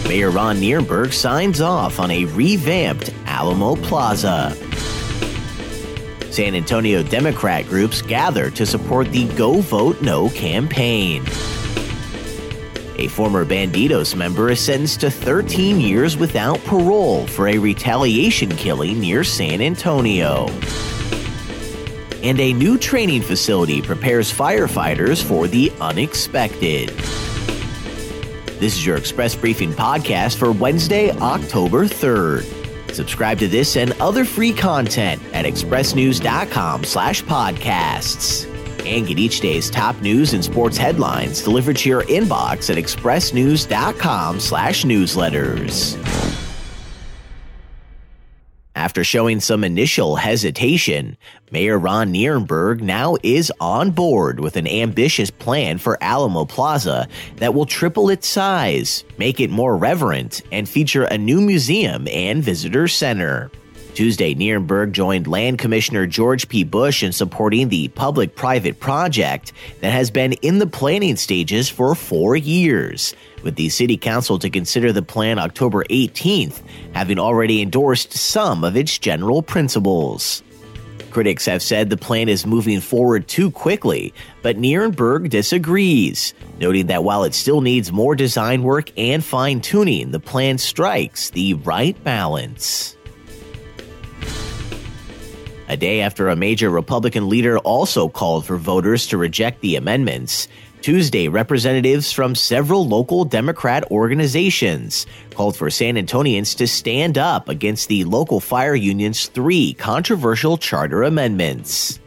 Mayor Ron Nirenberg signs off on a revamped Alamo Plaza. San Antonio Democrat groups gather to support the Go Vote No campaign. A former Bandidos member is sentenced to 13 years without parole for a retaliation killing near San Antonio. And a new training facility prepares firefighters for the unexpected. This is your Express Briefing podcast for Wednesday, October 3rd. Subscribe to this and other free content at expressnews.com/podcasts. And get each day's top news and sports headlines delivered to your inbox at expressnews.com/newsletters. After showing some initial hesitation, Mayor Ron Nirenberg now is on board with an ambitious plan for Alamo Plaza that will triple its size, make it more reverent, and feature a new museum and visitor center. Tuesday, Nirenberg joined Land Commissioner George P. Bush in supporting the public-private project that has been in the planning stages for 4 years, with the City Council to consider the plan October 18th, having already endorsed some of its general principles. Critics have said the plan is moving forward too quickly, but Nirenberg disagrees, noting that while it still needs more design work and fine-tuning, the plan strikes the right balance. A day after a major Republican leader also called for voters to reject the amendments, Tuesday, representatives from several local Democrat organizations called for San Antonians to stand up against the local fire union's 3 controversial charter amendments.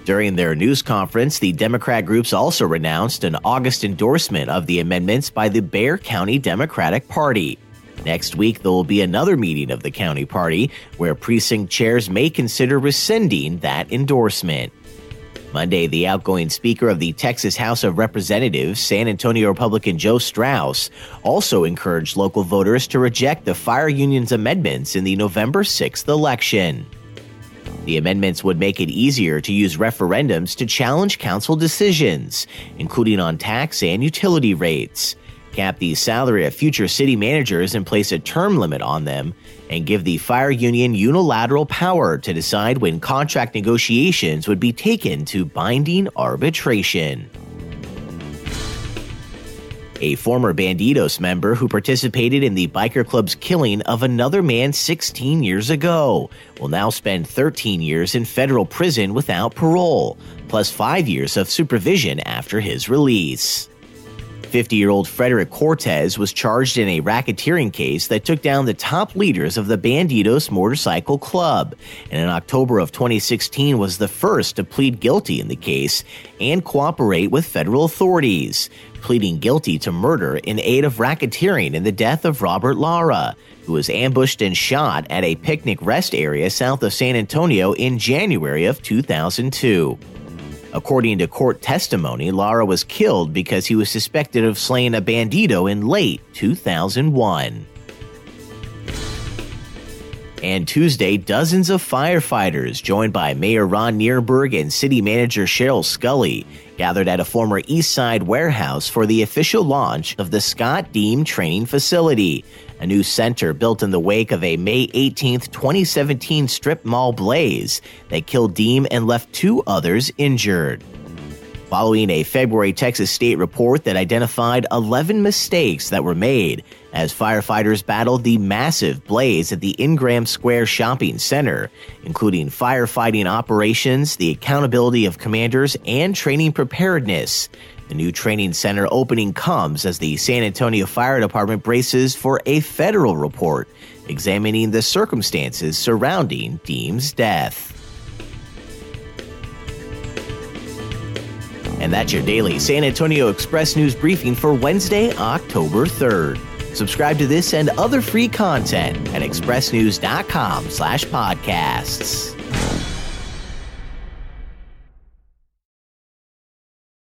During their news conference, the Democrat groups also announced an August endorsement of the amendments by the Bexar County Democratic Party. Next week, there will be another meeting of the county party where precinct chairs may consider rescinding that endorsement. Monday, the outgoing Speaker of the Texas House of Representatives, San Antonio Republican Joe Straus, also encouraged local voters to reject the fire union's amendments in the November 6th election. The amendments would make it easier to use referendums to challenge council decisions, including on tax and utility rates, cap the salary of future city managers and place a term limit on them, and give the fire union unilateral power to decide when contract negotiations would be taken to binding arbitration. A former Bandidos member who participated in the biker club's killing of another man 16 years ago will now spend 13 years in federal prison without parole, plus 5 years of supervision after his release. 50-year-old Frederick Cortez was charged in a racketeering case that took down the top leaders of the Bandidos Motorcycle Club, and in October of 2016 was the first to plead guilty in the case and cooperate with federal authorities, pleading guilty to murder in aid of racketeering in the death of Robert Lara, who was ambushed and shot at a picnic rest area south of San Antonio in January of 2002. According to court testimony, Lara was killed because he was suspected of slaying a Bandido in late 2001. And Tuesday, dozens of firefighters, joined by Mayor Ron Nirenberg and City Manager Cheryl Scully, gathered at a former East Side warehouse for the official launch of the Scott Deem Training Facility, a new center built in the wake of a May 18, 2017 strip mall blaze that killed Deem and left 2 others injured. Following a February Texas state report that identified 11 mistakes that were made as firefighters battled the massive blaze at the Ingram Square Shopping Center, including firefighting operations, the accountability of commanders, and training preparedness. The new training center opening comes as the San Antonio Fire Department braces for a federal report examining the circumstances surrounding Deem's death. And that's your daily San Antonio Express News briefing for Wednesday, October 3rd. Subscribe to this and other free content at expressnews.com/podcasts.